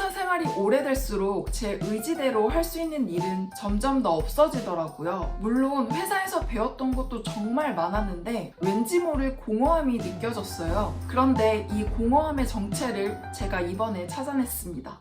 회사 생활이 오래될수록 제 의지대로 할 수 있는 일은 점점 더 없어지더라고요. 물론 회사에서 배웠던 것도 정말 많았는데 왠지 모를 공허함이 느껴졌어요. 그런데 이 공허함의 정체를 제가 이번에 찾아냈습니다.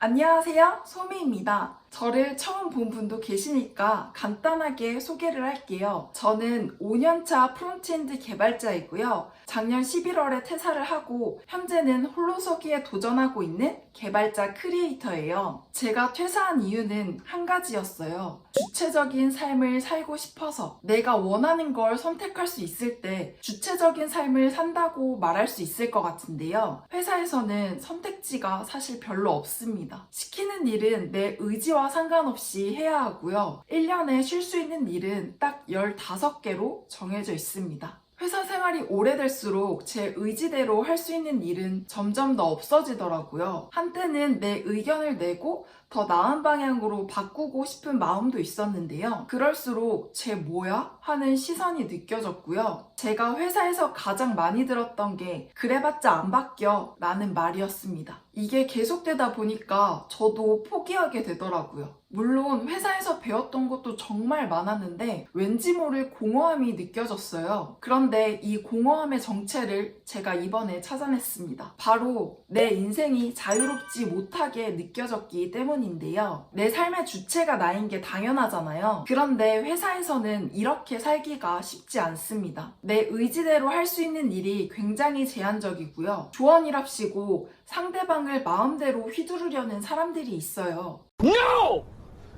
안녕하세요, 소미입니다. 저를 처음 본 분도 계시니까 간단하게 소개를 할게요. 저는 5년차 프론트엔드 개발자이고요. 작년 11월에 퇴사를 하고 현재는 홀로서기에 도전하고 있는 개발자 크리에이터예요. 제가 퇴사한 이유는 한 가지였어요. 주체적인 삶을 살고 싶어서. 내가 원하는 걸 선택할 수 있을 때 주체적인 삶을 산다고 말할 수 있을 것 같은데요. 회사에서는 선택지가 사실 별로 없습니다. 시키는 일은 내 의지와 상관없이 해야 하고요. 1년에 쉴 수 있는 일은 딱 15개로 정해져 있습니다. 회사 생활이 오래될수록 제 의지대로 할 수 있는 일은 점점 더 없어지더라고요. 한때는 내 의견을 내고 더 나은 방향으로 바꾸고 싶은 마음도 있었는데요. 그럴수록 쟤 뭐야? 하는 시선이 느껴졌고요. 제가 회사에서 가장 많이 들었던 게 그래봤자 안 바뀌어 라는 말이었습니다. 이게 계속되다 보니까 저도 포기하게 되더라고요. 물론 회사에서 배웠던 것도 정말 많았는데 왠지 모를 공허함이 느껴졌어요. 그런데 이 공허함의 정체를 제가 이번에 찾아냈습니다. 바로 내 인생이 자유롭지 못하게 느껴졌기 때문인데요. 내 삶의 주체가 나인 게 당연하잖아요. 그런데 회사에서는 이렇게 살기가 쉽지 않습니다. 내 의지대로 할 수 있는 일이 굉장히 제한적이고요. 조언이랍시고 상대방을 마음대로 휘두르려는 사람들이 있어요. No!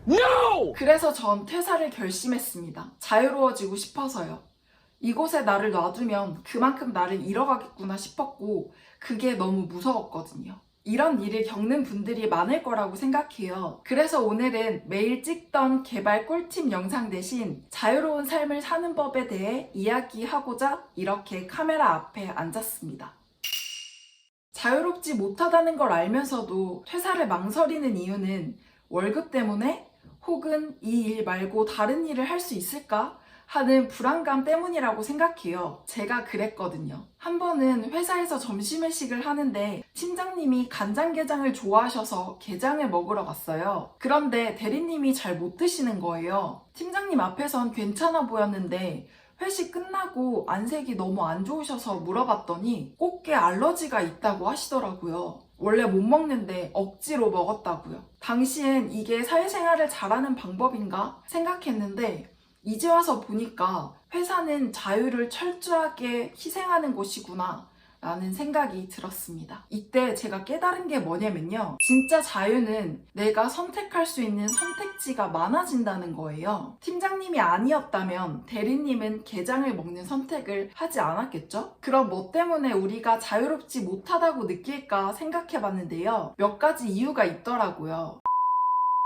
No! 그래서 전 퇴사를 결심했습니다. 자유로워지고 싶어서요. 이곳에 나를 놔두면 그만큼 나를 잃어가겠구나 싶었고 그게 너무 무서웠거든요. 이런 일을 겪는 분들이 많을 거라고 생각해요. 그래서 오늘은 매일 찍던 개발 꿀팁 영상 대신 자유로운 삶을 사는 법에 대해 이야기하고자 이렇게 카메라 앞에 앉았습니다. 자유롭지 못하다는 걸 알면서도 퇴사를 망설이는 이유는 월급 때문에 혹은 이 일 말고 다른 일을 할 수 있을까 하는 불안감 때문이라고 생각해요. 제가 그랬거든요. 한 번은 회사에서 점심회식을 하는데 팀장님이 간장게장을 좋아하셔서 게장을 먹으러 갔어요. 그런데 대리님이 잘 못 드시는 거예요. 팀장님 앞에선 괜찮아 보였는데 회식 끝나고 안색이 너무 안 좋으셔서 물어봤더니 꽃게 알러지가 있다고 하시더라고요. 원래 못 먹는데 억지로 먹었다고요. 당시엔 이게 사회생활을 잘하는 방법인가 생각했는데 이제 와서 보니까 회사는 자유를 철저하게 희생하는 곳이구나 라는 생각이 들었습니다. 이때 제가 깨달은 게 뭐냐면요. 진짜 자유는 내가 선택할 수 있는 선택지가 많아진다는 거예요. 팀장님이 아니었다면 대리님은 게장을 먹는 선택을 하지 않았겠죠? 그럼 뭐 때문에 우리가 자유롭지 못하다고 느낄까 생각해 봤는데요. 몇 가지 이유가 있더라고요.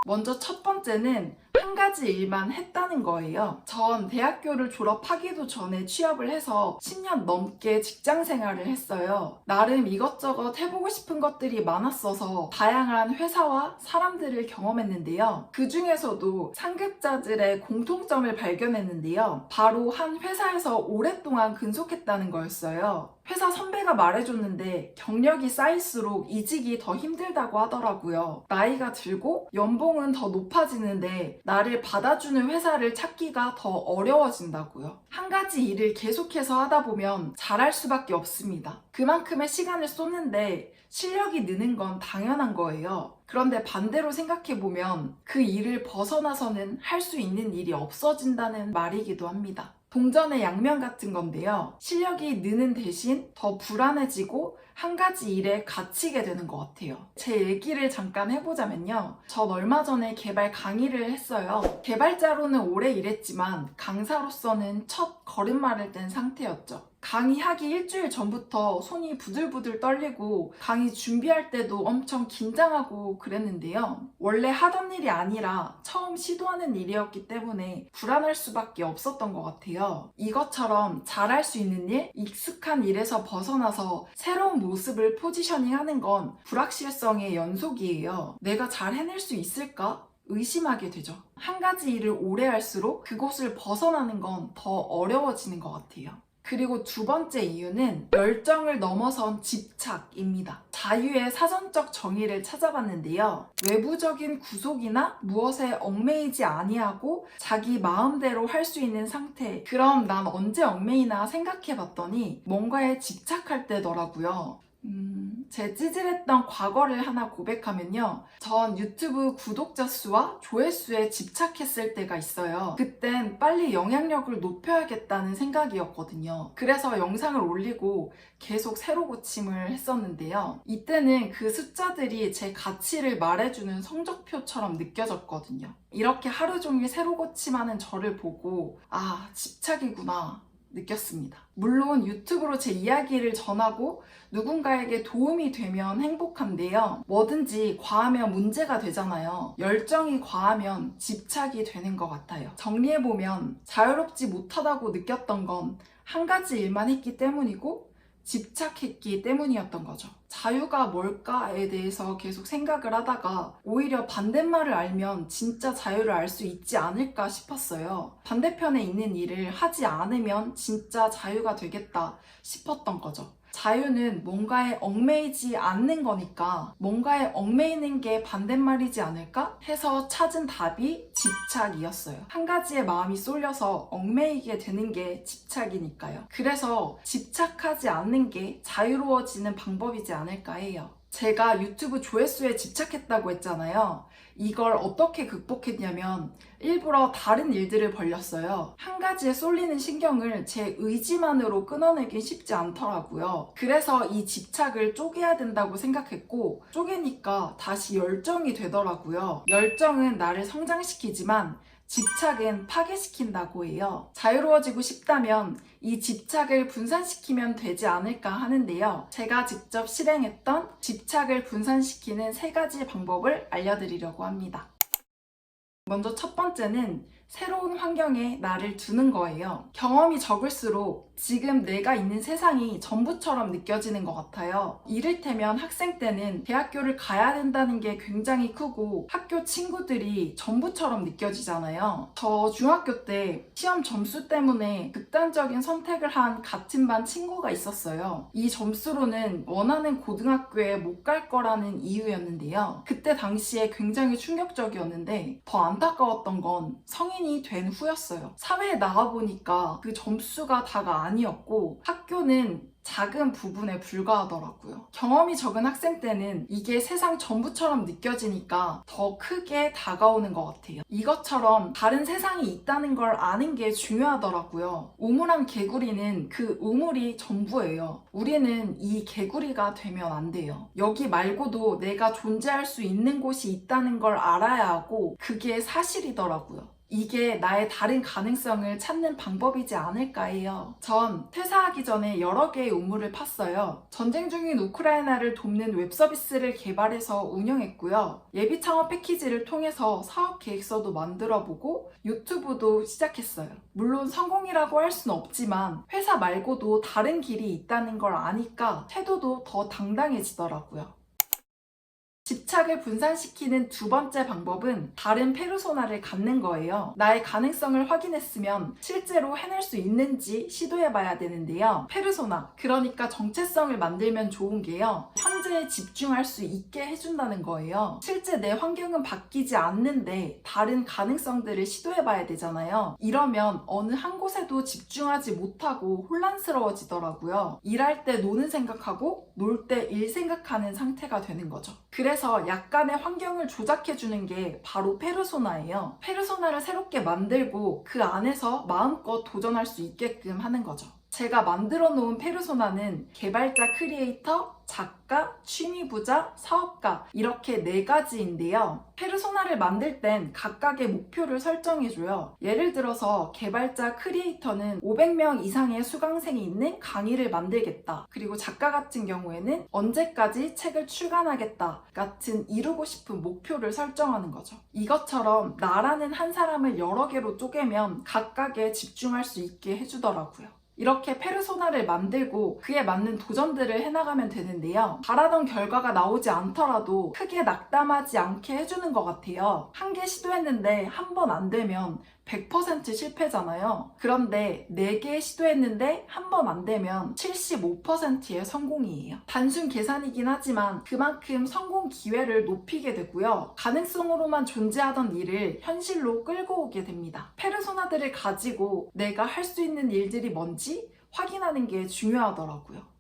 먼저 첫 번째는 한 가지 일만 했다는 거예요. 전 대학교를 졸업하기도 전에 취업을 해서 10년 넘게 직장 생활을 했어요. 나름 이것저것 해보고 싶은 것들이 많았어서 다양한 회사와 사람들을 경험했는데요. 그 중에서도 상급자들의 공통점을 발견했는데요. 바로 한 회사에서 오랫동안 근속했다는 거였어요. 회사 선배가 말해줬는데 경력이 쌓일수록 이직이 더 힘들다고 하더라고요. 나이가 들고 연봉은 더 높아지는데 나를 받아주는 회사를 찾기가 더 어려워진다고요. 한 가지 일을 계속해서 하다 보면 잘할 수밖에 없습니다. 그만큼의 시간을 쏟는데 실력이 느는 건 당연한 거예요. 그런데 반대로 생각해보면 그 일을 벗어나서는 할 수 있는 일이 없어진다는 말이기도 합니다. 동전의 양면 같은 건데요. 실력이 느는 대신 더 불안해지고 한 가지 일에 갇히게 되는 것 같아요. 제 얘기를 잠깐 해보자면요. 전 얼마 전에 개발 강의를 했어요. 개발자로는 오래 일했지만 강사로서는 첫 걸음마를 뗀 상태였죠. 강의하기 일주일 전부터 손이 부들부들 떨리고 강의 준비할 때도 엄청 긴장하고 그랬는데요. 원래 하던 일이 아니라 처음 시도하는 일이었기 때문에 불안할 수밖에 없었던 것 같아요. 이것처럼 잘할 수 있는 일, 익숙한 일에서 벗어나서 새로운 모습을 포지셔닝하는 건 불확실성의 연속이에요. 내가 잘 해낼 수 있을까? 의심하게 되죠. 한 가지 일을 오래 할수록 그곳을 벗어나는 건 더 어려워지는 것 같아요. 그리고 두 번째 이유는 열정을 넘어선 집착입니다. 자유의 사전적 정의를 찾아봤는데요. 외부적인 구속이나 무엇에 얽매이지 아니하고 자기 마음대로 할 수 있는 상태. 그럼 난 언제 얽매이나 생각해봤더니 뭔가에 집착할 때더라고요. 제 찌질했던 과거를 하나 고백하면요. 전 유튜브 구독자 수와 조회수에 집착했을 때가 있어요. 그땐 빨리 영향력을 높여야겠다는 생각이었거든요. 그래서 영상을 올리고 계속 새로 고침을 했었는데요. 이때는 그 숫자들이 제 가치를 말해주는 성적표처럼 느껴졌거든요. 이렇게 하루 종일 새로 고침하는 저를 보고 아, 집착이구나 느꼈습니다. 물론 유튜브로 제 이야기를 전하고 누군가에게 도움이 되면 행복한데요. 뭐든지 과하면 문제가 되잖아요. 열정이 과하면 집착이 되는 것 같아요. 정리해보면 자유롭지 못하다고 느꼈던 건 한 가지 일만 했기 때문이고 집착했기 때문이었던 거죠. 자유가 뭘까에 대해서 계속 생각을 하다가 오히려 반대말을 알면 진짜 자유를 알 수 있지 않을까 싶었어요. 반대편에 있는 일을 하지 않으면 진짜 자유가 되겠다 싶었던 거죠. 자유는 뭔가에 얽매이지 않는 거니까 뭔가에 얽매이는 게 반대말이지 않을까 해서 찾은 답이 집착이었어요. 한 가지에 마음이 쏠려서 얽매이게 되는 게 집착이니까요. 그래서 집착하지 않는 게 자유로워지는 방법이지 않을까 해요. 제가 유튜브 조회수에 집착했다고 했잖아요. 이걸 어떻게 극복했냐면 일부러 다른 일들을 벌렸어요. 한 가지에 쏠리는 신경을 제 의지만으로 끊어내긴 쉽지 않더라고요. 그래서 이 집착을 쪼개야 된다고 생각했고 쪼개니까 다시 열정이 되더라고요. 열정은 나를 성장시키지만 집착은 파괴시킨다고 해요. 자유로워지고 싶다면 이 집착을 분산시키면 되지 않을까 하는데요. 제가 직접 실행했던 집착을 분산시키는 3가지 방법을 알려드리려고 합니다. 먼저 첫 번째는 새로운 환경에 나를 두는 거예요. 경험이 적을수록 지금 내가 있는 세상이 전부처럼 느껴지는 것 같아요. 이를테면 학생 때는 대학교를 가야 된다는 게 굉장히 크고 학교 친구들이 전부처럼 느껴지잖아요. 저 중학교 때 시험 점수 때문에 극단적인 선택을 한 같은 반 친구가 있었어요. 이 점수로는 원하는 고등학교에 못 갈 거라는 이유였는데요. 그때 당시에 굉장히 충격적이었는데 더 안타까웠던 건 성인이 된 후였어요. 사회에 나가보니까 그 점수가 다가 아니었고 학교는 작은 부분에 불과하더라고요. 경험이 적은 학생 때는 이게 세상 전부처럼 느껴지니까 더 크게 다가오는 것 같아요. 이것처럼 다른 세상이 있다는 걸 아는 게 중요하더라고요. 우물한 개구리는 그 우물이 전부예요. 우리는 이 개구리가 되면 안 돼요. 여기 말고도 내가 존재할 수 있는 곳이 있다는 걸 알아야 하고 그게 사실이더라고요. 이게 나의 다른 가능성을 찾는 방법이지 않을까 해요. 전 퇴사하기 전에 여러 개의 우물을 팠어요. 전쟁 중인 우크라이나를 돕는 웹서비스를 개발해서 운영했고요. 예비 창업 패키지를 통해서 사업 계획서도 만들어보고 유튜브도 시작했어요. 물론 성공이라고 할 수는 없지만 회사 말고도 다른 길이 있다는 걸 아니까 태도도 더 당당해지더라고요. 집착을 분산시키는 두 번째 방법은 다른 페르소나를 갖는 거예요. 나의 가능성을 확인했으면 실제로 해낼 수 있는지 시도해봐야 되는데요. 페르소나, 그러니까 정체성을 만들면 좋은 게요. 현재에 집중할 수 있게 해준다는 거예요. 실제 내 환경은 바뀌지 않는데 다른 가능성들을 시도해봐야 되잖아요. 이러면 어느 한 곳에도 집중하지 못하고 혼란스러워지더라고요. 일할 때 노는 생각하고 놀 때 일 생각하는 상태가 되는 거죠. 그래서 약간의 환경을 조작해주는 게 바로 페르소나예요. 페르소나를 새롭게 만들고 그 안에서 마음껏 도전할 수 있게끔 하는 거죠. 제가 만들어 놓은 페르소나는 개발자, 크리에이터, 작가, 취미부자, 사업가 이렇게 4가지인데요. 페르소나를 만들 땐 각각의 목표를 설정해줘요. 예를 들어서 개발자, 크리에이터는 500명 이상의 수강생이 있는 강의를 만들겠다. 그리고 작가 같은 경우에는 언제까지 책을 출간하겠다 같은 이루고 싶은 목표를 설정하는 거죠. 이것처럼 나라는 한 사람을 여러 개로 쪼개면 각각에 집중할 수 있게 해주더라고요. 이렇게 페르소나를 만들고 그에 맞는 도전들을 해나가면 되는데요. 바라던 결과가 나오지 않더라도 크게 낙담하지 않게 해주는 것 같아요. 한 개 시도했는데 한 번 안 되면 100% 실패잖아요. 그런데 4개 시도했는데 한 번 안 되면 75%의 성공이에요. 단순 계산이긴 하지만 그만큼 성공 기회를 높이게 되고요. 가능성으로만 존재하던 일을 현실로 끌고 오게 됩니다. 페르소나들을 가지고 내가 할 수 있는 일들이 뭔지 확인하는 게 중요하더라고요.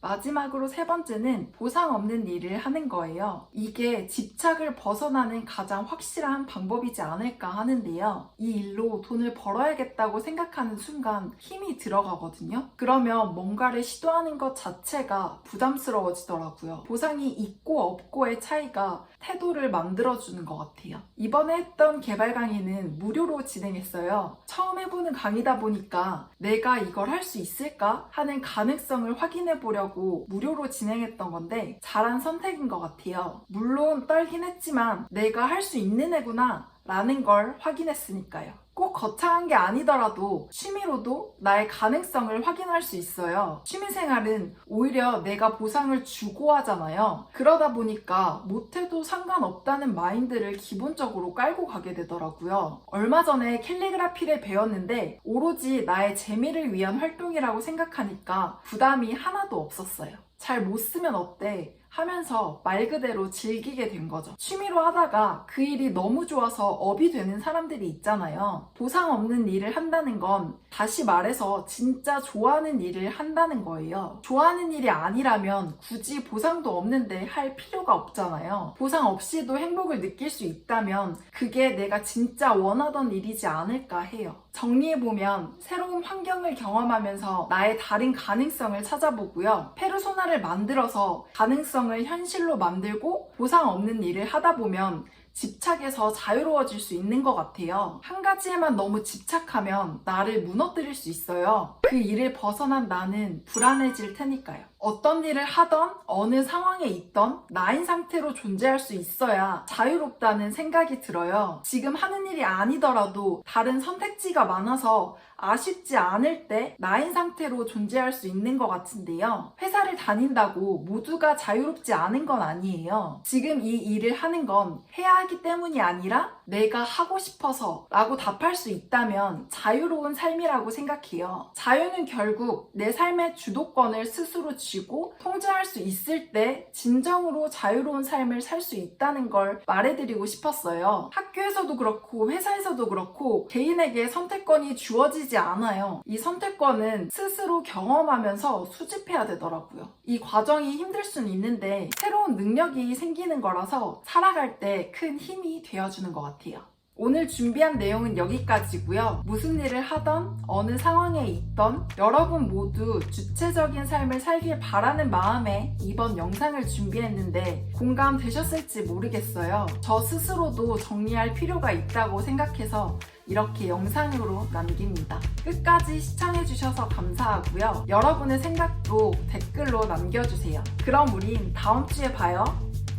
마지막으로 3번째는 보상 없는 일을 하는 거예요. 이게 집착을 벗어나는 가장 확실한 방법이지 않을까 하는데요. 이 일로 돈을 벌어야겠다고 생각하는 순간 힘이 들어가거든요. 그러면 뭔가를 시도하는 것 자체가 부담스러워지더라고요. 보상이 있고 없고의 차이가 태도를 만들어주는 것 같아요. 이번에 했던 개발 강의는 무료로 진행했어요. 처음 해보는 강의다 보니까 내가 이걸 할 수 있을까 하는 가능성을 확인해 보려고 무료로 진행했던 건데 잘한 선택인 것 같아요. 물론 떨긴 했지만 내가 할 수 있는 애구나 라는 걸 확인했으니까요. 꼭 거창한 게 아니더라도 취미로도 나의 가능성을 확인할 수 있어요. 취미생활은 오히려 내가 보상을 주고 하잖아요. 그러다 보니까 못해도 상관없다는 마인드를 기본적으로 깔고 가게 되더라고요. 얼마 전에 캘리그라피를 배웠는데 오로지 나의 재미를 위한 활동이라고 생각하니까 부담이 하나도 없었어요. 잘 못 쓰면 어때? 하면서 말 그대로 즐기게 된 거죠. 취미로 하다가 그 일이 너무 좋아서 업이 되는 사람들이 있잖아요. 보상 없는 일을 한다는 건 다시 말해서 진짜 좋아하는 일을 한다는 거예요. 좋아하는 일이 아니라면 굳이 보상도 없는데 할 필요가 없잖아요. 보상 없이도 행복을 느낄 수 있다면 그게 내가 진짜 원하던 일이지 않을까 해요. 정리해보면 새로운 환경을 경험하면서 나의 다른 가능성을 찾아보고요. 페르소나를 만들어서 가능성을 현실로 만들고 보상 없는 일을 하다 보면 집착에서 자유로워질 수 있는 것 같아요. 한 가지에만 너무 집착하면 나를 무너뜨릴 수 있어요. 그 일을 벗어난 나는 불안해질 테니까요. 어떤 일을 하던 어느 상황에 있던 나인 상태로 존재할 수 있어야 자유롭다는 생각이 들어요. 지금 하는 일이 아니더라도 다른 선택지가 많아서 아쉽지 않을 때 나인 상태로 존재할 수 있는 것 같은데요. 회사를 다닌다고 모두가 자유롭지 않은 건 아니에요. 지금 이 일을 하는 건 해야 하기 때문이 아니라 내가 하고 싶어서 라고 답할 수 있다면 자유로운 삶이라고 생각해요. 자유는 결국 내 삶의 주도권을 스스로 쥐고 통제할 수 있을 때 진정으로 자유로운 삶을 살 수 있다는 걸 말해드리고 싶었어요. 학교에서도 그렇고 회사에서도 그렇고 개인에게 선택권이 주어지지 않아요. 이 선택권은 스스로 경험하면서 수집해야 되더라고요. 이 과정이 힘들 수는 있는데 새로운 능력이 생기는 거라서 살아갈 때 큰 힘이 되어주는 것 같아요. 오늘 준비한 내용은 여기까지고요. 무슨 일을 하던 어느 상황에 있던 여러분 모두 주체적인 삶을 살길 바라는 마음에 이번 영상을 준비했는데 공감되셨을지 모르겠어요. 저 스스로도 정리할 필요가 있다고 생각해서 이렇게 영상으로 남깁니다. 끝까지 시청해주셔서 감사하고요. 여러분의 생각도 댓글로 남겨주세요. 그럼 우린 다음 주에 봐요.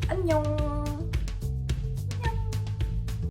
안녕!